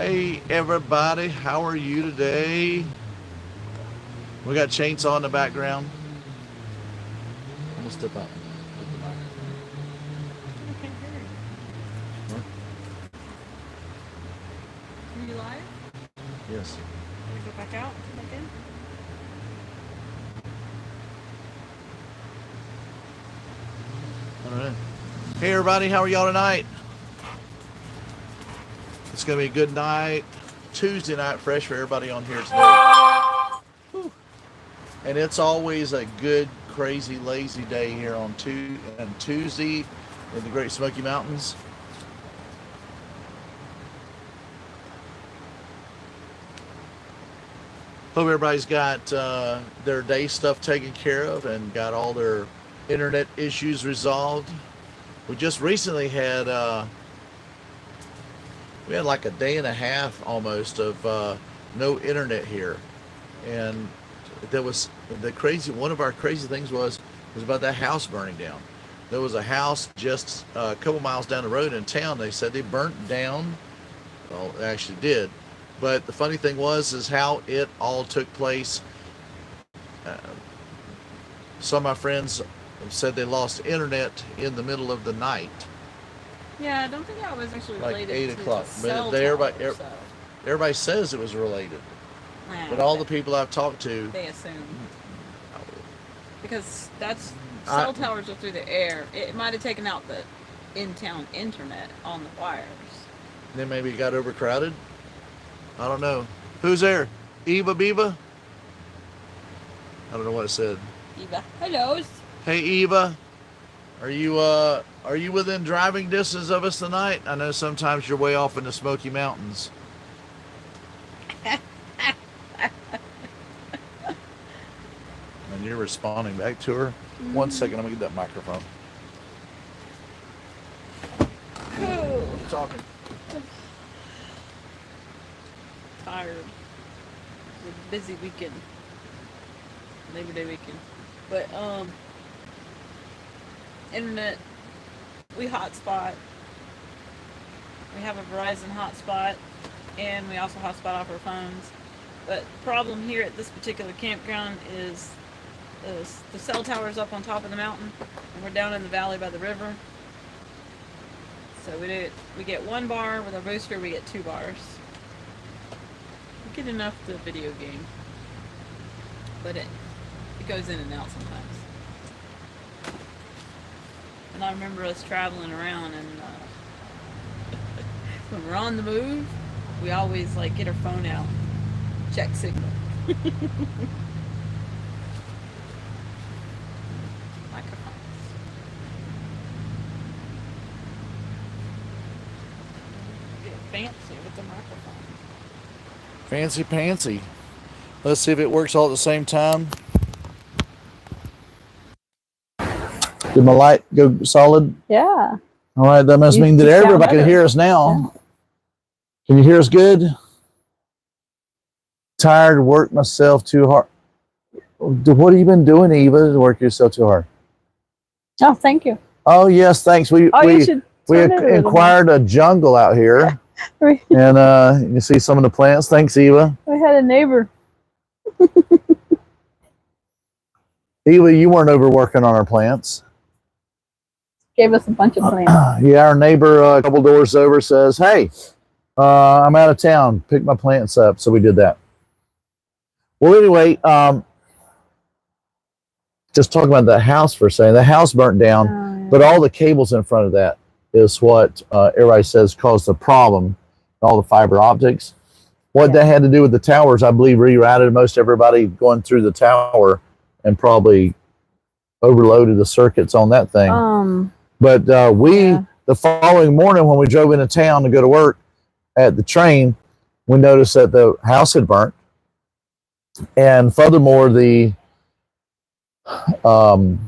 Hey everybody, how are you today? We got chainsaw in the background. I'm gonna step out. I can't hear you. Huh? Are you live? Yes. Can we go back out? Come back in? All right. Hey everybody, how are y'all tonight? It's gonna be a good night. Tuesday night fresh for everybody on here today. Whew. And it's always a good, crazy, lazy day here on Tuesday in the Great Smoky Mountains. Hope everybody's got their day stuff taken care of and got all their internet issues resolved. We just recently had we had like a day and a half almost of no internet here, and there was the crazy. One of our crazy things was about that house burning down. There was a house just a couple miles down the road in town. They said they burnt down. Well, they actually did. But the funny thing is how it all took place. Uh, some of my friends said they lost internet in the middle of the night, Yeah, I don't think that was actually like related 8 o'clock. to But cell towers, so. everybody says it was related. Nah, But all the people I've talked to, they assume. Because that's I, cell towers are through the air. It might have taken out the in-town internet on the wires. then maybe it got overcrowded. I don't know. Who's there? Eva Biva? I don't know what it said. Eva. Hello. Hey Eva, are you within driving distance of us tonight? I know sometimes you're way off in the Smoky Mountains. And you're responding back to her. 1 second, I'm gonna get that microphone. Keep talking. Tired. It was a busy weekend. Labor Day weekend. But internet, we hotspot. We have a Verizon hotspot, and we also hotspot off our phones. But the problem here at this particular campground is the cell tower's up on top of the mountain, and we're down in the valley by the river. So we get 1 bar with our booster. We get 2 bars. We get enough to video game, but it goes in and out sometimes. And I remember us traveling around, and when we're on the move, we always like get our phone out, check signal. Microphones. Get fancy with the microphone. Fancy pantsy. Let's see if it works all at the same time. Did my light go solid? Yeah. All right, that must mean that everybody can hear us now. Yeah. Can you hear us good? Tired, worked myself too hard. What have you been doing, Eva, to work yourself too hard? Oh, thank you. Oh, yes, thanks. We acquired a jungle out here. And you can see some of the plants. Thanks, Eva. We had a neighbor. Eva, you weren't over working on our plants. Gave us a bunch of plants. Yeah, our neighbor a couple doors over says, hey, I'm out of town. Pick my plants up. So we did that. Well, anyway, just talking about the house for a second. The house burnt down, yeah. But all the cables in front of that is what everybody says caused the problem. All the fiber optics. What that had to do with the towers, I believe, rerouted most everybody going through the tower and probably overloaded the circuits on that thing. But the following morning when we drove into town to go to work at the train, we noticed that the house had burnt. And furthermore, all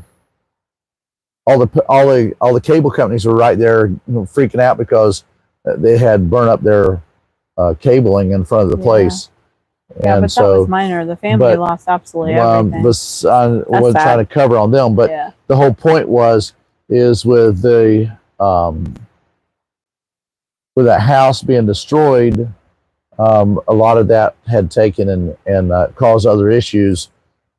the cable companies were right there, freaking out because they had burned up their cabling in front of the place. Yeah, and but so, that was minor. The family lost absolutely everything. I wasn't trying to cover on them, but the whole point is with the with that house being destroyed, a lot of that had taken and caused other issues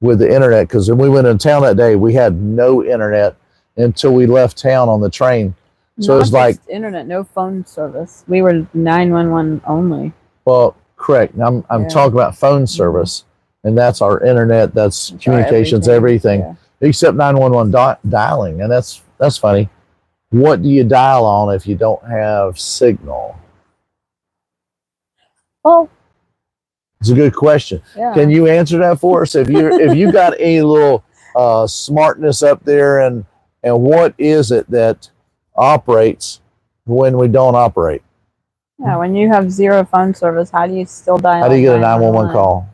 with the internet. Because when we went in town that day, we had no internet until we left town on the train. So Not it was like internet, no phone service. We were 911 only. well, correct. I'm talking about phone service, and that's our internet. That's communications, everything. Yeah. Except 911 dialing, and that's funny. What do you dial on if you don't have signal? Oh, It's a good question. yeah. Can you answer that for us? If you got any little smartness up there, and what is it that operates when we don't operate? Yeah, when you have zero phone service, how do you still dial? How do you get a 911 call?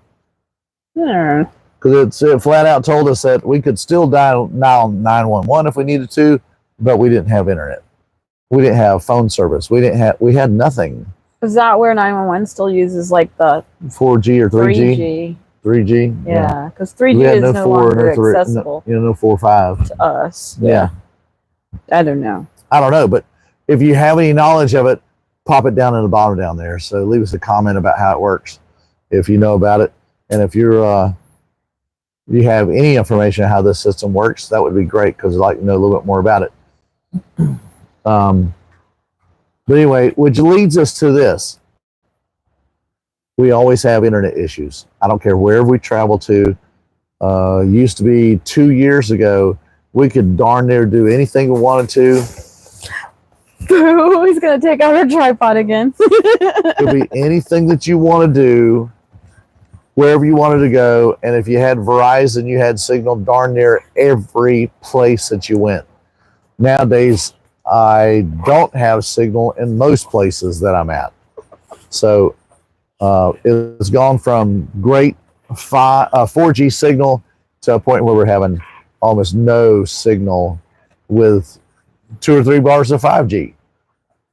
Yeah. Because it flat out told us that we could still dial 911 if we needed to, but we didn't have internet. We didn't have phone service. We had nothing. Is that where 911 still uses like the 4G or 3G? 3G. Yeah, because 3G is no longer accessible. No 4 or 5 to us. Yeah. I don't know. I don't know, but if you have any knowledge of it, pop it down in the bottom down there. So leave us a comment about how it works if you know about it, and if you have any information on how this system works, that would be great because I'd like to know a little bit more about it. But anyway, which leads us to this. We always have internet issues. I don't care wherever we travel to. Used to be 2 years ago, we could darn near do anything we wanted to. He's going to take out our tripod again. It could be anything that you want to do, wherever you wanted to go. And if you had Verizon, you had signal darn near every place that you went. Nowadays, I don't have signal in most places that I'm at. So it's gone from great 4G signal to a point where we're having almost no signal with 2 or 3 bars of 5G.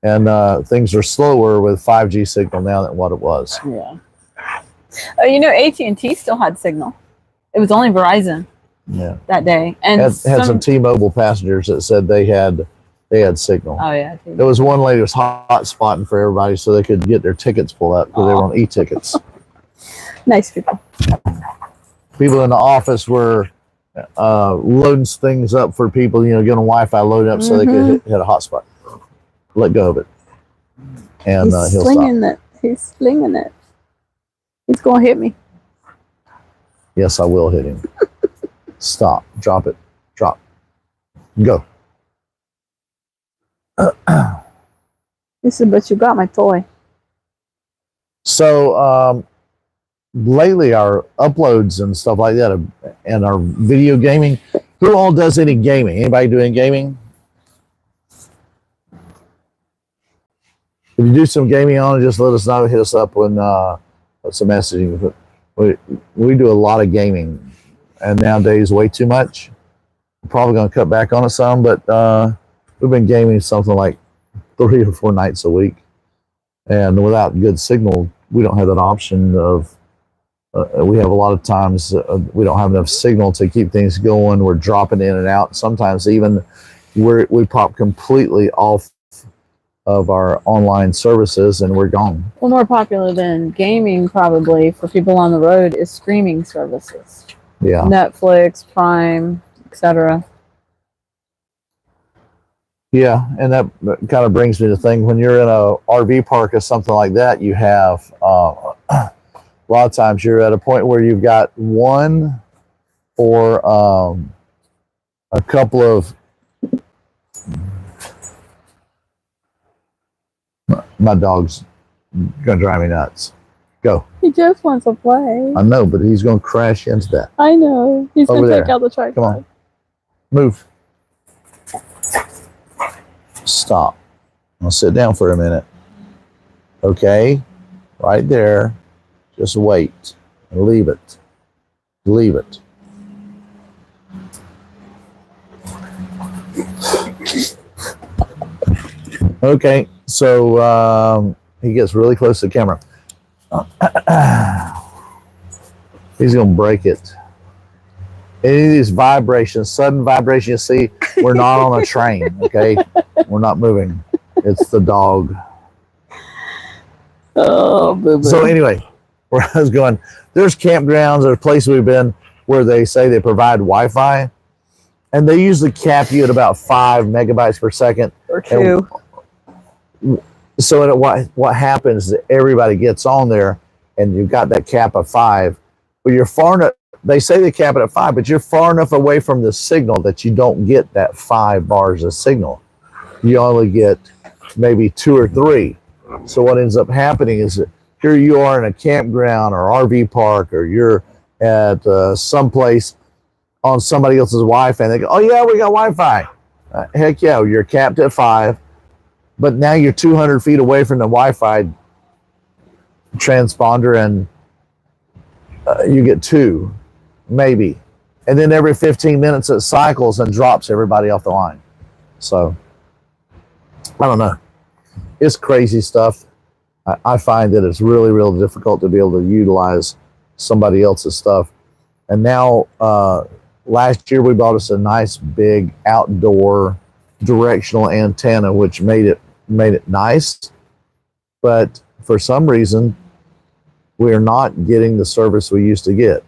And things are slower with 5G signal now than what it was. Yeah. You know, AT&T still had signal. It was only Verizon that day. And had some T-Mobile passengers that said they had signal. Oh, yeah. There was one lady who was hot spotting for everybody so they could get their tickets pulled up because they were on e-tickets. Nice people. People in the office were loading things up for people, getting Wi-Fi loaded up so they could hit a hotspot. Let go of it. And he'll stop. He's slinging it. He's going to hit me. Yes, I will hit him. Stop. Drop it. Drop. Go. He said, but you got my toy. So lately our uploads and stuff like that and our video gaming, who all does any gaming? Anybody doing gaming? If you do some gaming on it, just let us know. Hit us up when some messaging. We do a lot of gaming, and nowadays way too much. We're probably going to cut back on it some, but we've been gaming something like 3 or 4 nights a week, and without good signal, we don't have that option of. We have a lot of times we don't have enough signal to keep things going. We're dropping in and out. Sometimes even we pop completely off of our online services and we're gone. Well, more popular than gaming probably for people on the road is streaming services. Yeah. Netflix, Prime, etc. Yeah, and that kind of brings me to think when you're in a RV park or something like that, you have a lot of times you're at a point where you've got one or a couple of my dog's gonna drive me nuts. Go. He just wants to play. I know, but he's gonna crash into that. I know. He's Over gonna there. take out the tripod. Come on. Move. Stop. I'll sit down for a minute. Okay. Right there. Just wait. And leave it. Leave it. Okay. So he gets really close to the camera. He's going to break it. Any of these vibrations, sudden vibration you see, we're not on a train, okay? We're not moving. It's the dog. Oh, boo-boo. So anyway, where I was going, there's campgrounds or places we've been where they say they provide Wi-Fi, and they usually cap you at about 5 megabytes per second. Or 2. So what happens is everybody gets on there, and you've got that cap of 5, but you're far enough. They say they cap it at 5, but you're far enough away from the signal that you don't get that 5 bars of signal. You only get maybe 2 or 3. So what ends up happening is that here you are in a campground or RV park, or you're at someplace on somebody else's Wi-Fi, and they go, "Oh yeah, we got Wi-Fi." Heck yeah, you're capped at 5, but now you're 200 feet away from the Wi-Fi transponder, and you get 2, maybe, and then every 15 minutes it cycles and drops everybody off the line. So I don't know. It's crazy stuff. I find that it's really, really difficult to be able to utilize somebody else's stuff. And now, last year we bought us a nice big outdoor directional antenna, which made it nice. But for some reason, we're not getting the service we used to get.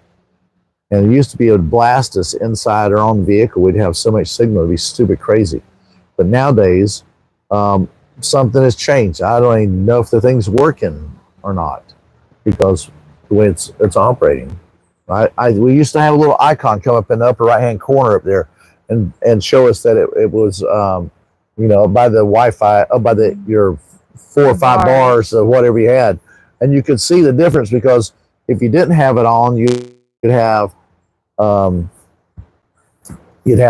And it used to be, it would blast us inside our own vehicle. We'd have so much signal, it'd be stupid crazy. But nowadays, something has changed. I don't even know if the thing's working or not, because the way it's operating. Right? We used to have a little icon come up in the upper right-hand corner up there, and show us that it was, by the Wi-Fi, by your 4 or 5 bars of whatever you had, and you could see the difference, because if you didn't have it on, you'd have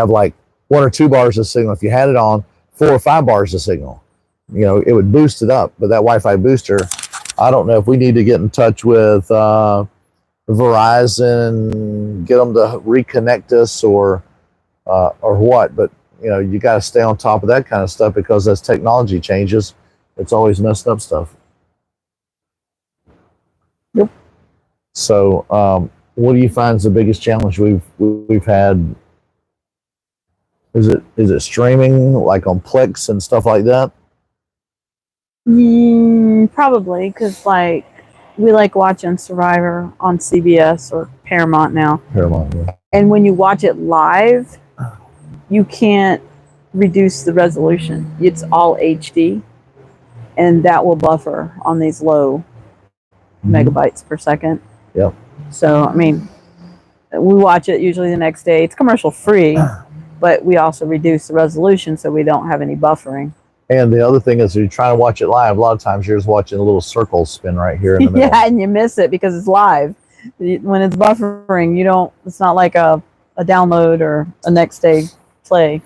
like 1 or 2 bars of signal. If you had it on, 4 or 5 bars of signal. It would boost it up. But that Wi-Fi booster, I don't know if we need to get in touch with Verizon, get them to reconnect us, or what. But you got to stay on top of that kind of stuff, because as technology changes, it's always messed up stuff. Yep. So, what do you find is the biggest challenge we've had? Is it streaming, like on Plex and stuff like that? Probably, because we like watching Survivor on CBS or Paramount now. Paramount, yeah. And when you watch it live, you can't reduce the resolution. It's all HD, and that will buffer on these low megabytes per second. Yep. So, I mean, we watch it usually the next day. It's commercial free, but we also reduce the resolution so we don't have any buffering. And the other thing is, you're trying to watch it live, a lot of times you're just watching a little circle spin right here in the middle. Yeah, and you miss it because it's live. When it's buffering, it's not like a download or a next day play.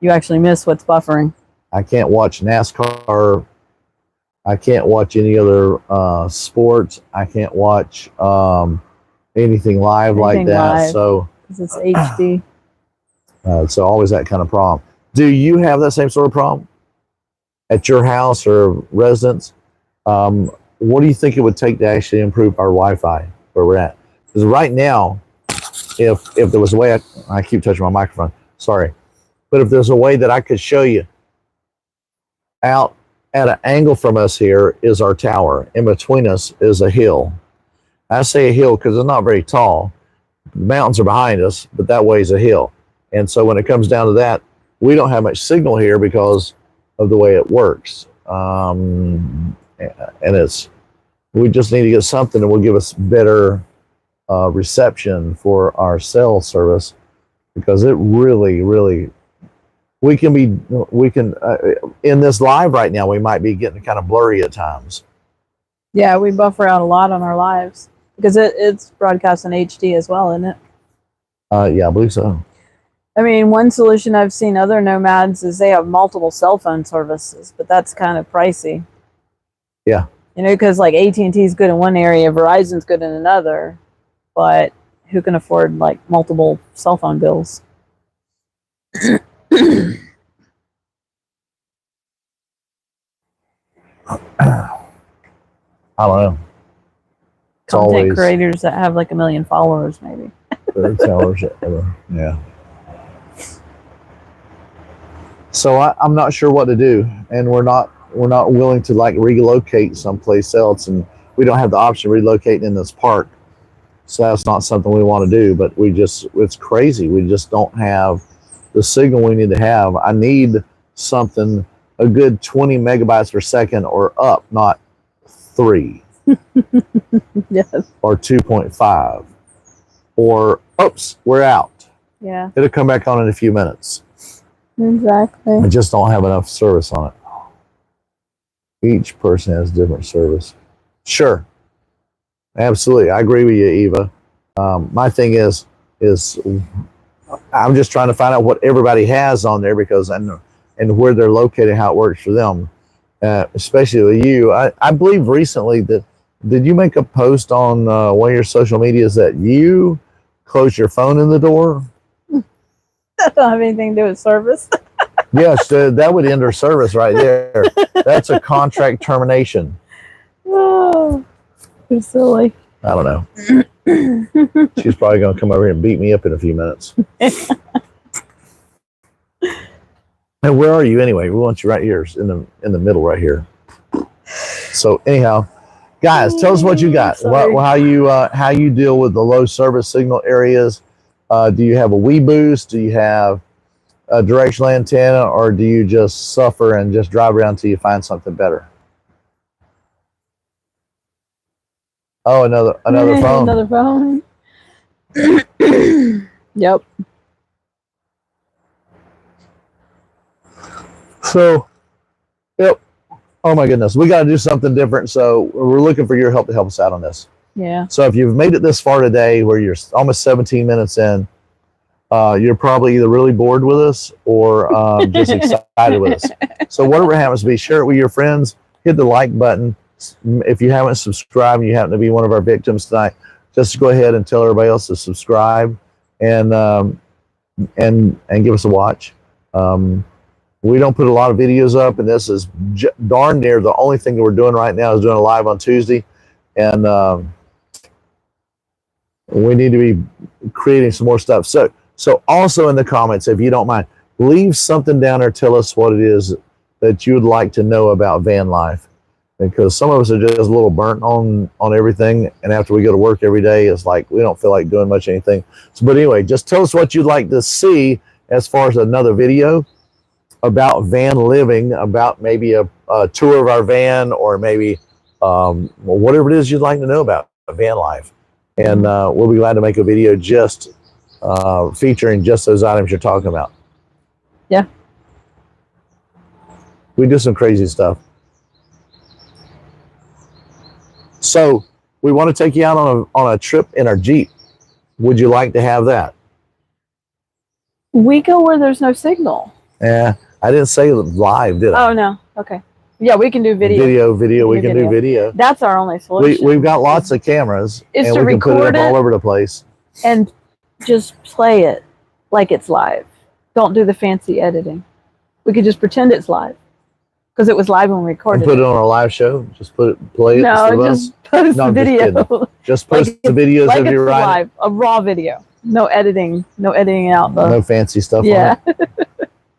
You actually miss what's buffering. I can't watch NASCAR. I can't watch any other sports. I can't watch anything live like that. Live, so because it's HD. So always that kind of problem. Do you have that same sort of problem at your house or residence? What do you think it would take to actually improve our Wi-Fi where we're at? Because right now, if there was a way, I keep touching my microphone, sorry, but if there's a way that I could show you, out at an angle from us here is our tower. In between us is a hill. I say a hill because it's not very tall. The mountains are behind us, but that way is a hill. And so when it comes down to that, we don't have much signal here because of the way it works. And we just need to get something that will give us better reception for our cell service, because it really, we can in this live right now, we might be getting kind of blurry at times. Yeah, we buffer out a lot on our lives because it's broadcast in HD as well, isn't it? Yeah, I believe so. I mean, one solution I've seen other nomads is they have multiple cell phone services, but that's kind of pricey. Yeah. Because like AT&T is good in one area, Verizon's good in another, but who can afford like multiple cell phone bills? I don't know. It's Content creators that have like 1 million followers, maybe. Yeah. So I'm not sure what to do, and we're not willing to like relocate someplace else, and we don't have the option of relocating in this park. So that's not something we want to do, but it's crazy. We just don't have the signal we need to have. I need something a good 20 megabytes per second or up, not 3 Yes. or 2.5 or oops, we're out. Yeah. It'll come back on in a few minutes. Exactly. I just don't have enough service on it. Each person has different service. Sure. Absolutely. I agree with you, Eva. My thing is I'm just trying to find out what everybody has on there because and where they're located, how it works for them. Especially with you. I believe recently that did you make a post on one of your social medias that you close your phone in the door? That don't have anything to do with service. Yes, that would end her service right there. That's a contract termination. Oh, you're silly. I don't know. She's probably going to come over here and beat me up in a few minutes. And where are you anyway? We want you right here in the middle right here. So anyhow, guys, tell us what you got. How you deal with the low service signal areas. Do you have a Wii boost? Do you have a directional antenna, or do you just suffer and just drive around till you find something better? Oh, another phone. Another phone. Yep. So, yep. Oh my goodness, we got to do something different. So we're looking for your help to help us out on this. Yeah. So if you've made it this far today, where you're almost 17 minutes in, you're probably either really bored with us or just excited with us. So whatever happens to be, share it with your friends. Hit the like button. If you haven't subscribed and you happen to be one of our victims tonight, just go ahead and tell everybody else to subscribe and give us a watch. We don't put a lot of videos up, and this is darn near the only thing that we're doing right now is doing a live on Tuesday, and we need to be creating some more stuff. So also in the comments, if you don't mind, leave something down there. Tell us what it is that you would like to know about VanLife, because some of us are just a little burnt on everything, and after we go to work every day, it's like we don't feel like doing much anything. So, but anyway, just tell us what you'd like to see as far as another video about van living, about maybe a tour of our van, or maybe whatever it is you'd like to know about van life. And we'll be glad to make a video just featuring just those items you're talking about. Yeah. We do some crazy stuff. So we want to take you out on a trip in our Jeep. Would you like to have that? We go where there's no signal. Yeah, I didn't say live, did I? Oh no. Okay. Yeah, we can do video. Video. We can do video. That's our only solution. We've got lots of cameras, Is and to we can put it record up all it over the place. and just play it like it's live. Don't do the fancy editing. We could just pretend it's live because it was live when we recorded And put it on our live show. Just play it. No, just post No, the I'm just video. kidding. Just post the videos like of it's you riding. live, a raw video. No editing. No editing out the. No fancy stuff Yeah. on it.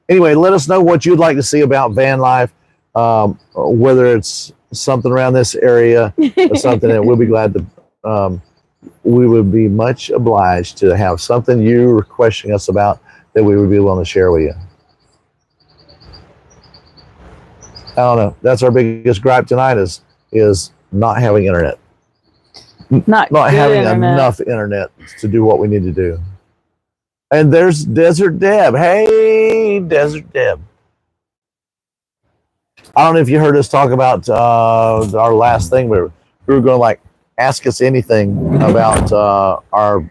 Anyway, let us know what you'd like to see about van life, whether it's something around this area or something that we'll be glad to. We would be much obliged to have something you were questioning us about that we would be willing to share with you. I don't know. That's our biggest gripe tonight is not having internet. Not Having internet. enough internet to do what we need to do. And there's Desert Deb. Hey, Desert Deb. I don't know if you heard us talk about our last thing. We were going to like ask us anything about our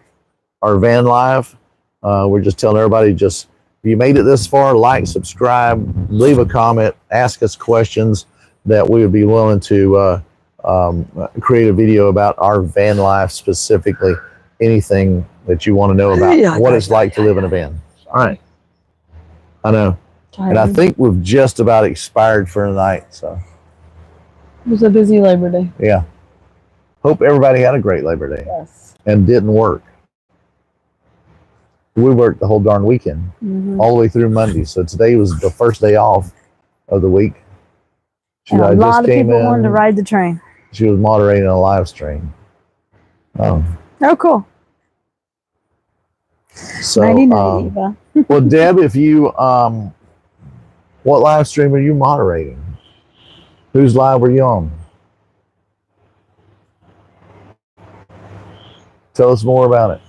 van life. We're just telling everybody, just if you made it this far, like, subscribe, leave a comment, ask us questions that we would be willing to create a video about our van life specifically. Anything that you want to know about what it's like to live in a van. All right. I know. And I think we've just about expired for tonight. So It was a busy Labor Day. yeah. Hope everybody had a great Labor Day Yes. and didn't work. We worked the whole darn weekend, all the way through Monday. So today was the first day off of the week. And a just lot of came people wanted to in. ride the train. She was moderating a live stream. Oh, Oh, cool. so Nighty night, Eva. well, Deb, if you what live stream are you moderating? Whose live were you on? Tell us more about it.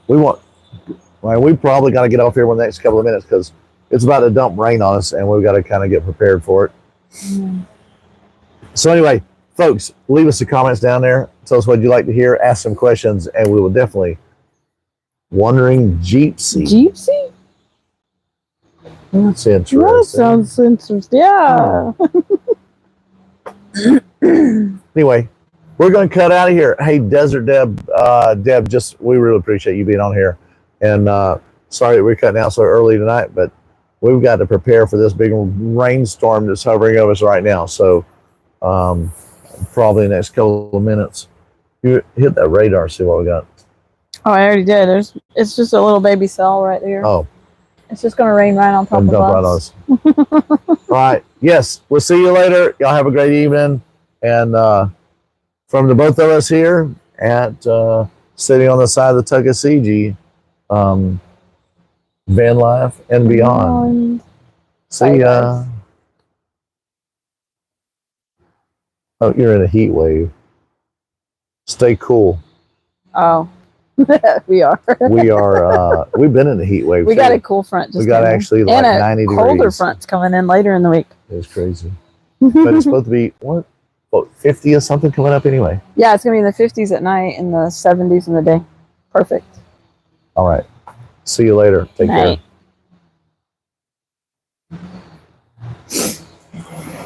We want. Well, we probably got to get off here in the next couple of minutes because it's about to dump rain on us, and we've got to kind of get prepared for it. Mm. So anyway, folks, leave us the comments down there. Tell us what you'd like to hear. Ask some questions, and we will definitely. Wandering Jeepsy. Jeepsy? That's interesting. That sounds interesting. Yeah. Anyway, we're going to cut out of here. Hey, Desert Deb, we really appreciate you being on here. And sorry that we're cutting out so early tonight, but we've got to prepare for this big rainstorm that's hovering over us right now. So probably in the next couple of minutes, you hit that radar, see what we got. Oh, I already did. It's just a little baby cell right there. Oh. It's just going to rain right on top of us. All right. Yes. We'll see you later. Y'all have a great evening. And from the both of us here at sitting on the side of the Tuckasegee, VanLife and beyond. See ya. Oh, you're in a heat wave. Stay cool. Oh. We are. We've been in the heat wave. We got a cool front. We got actually like 90 degrees. Colder front's coming in later in the week. It's crazy. But it's supposed to be, what 50 or something coming up anyway? Yeah, it's going to be in the 50s at night and the 70s in the day. Perfect. All right. See you later. Take care.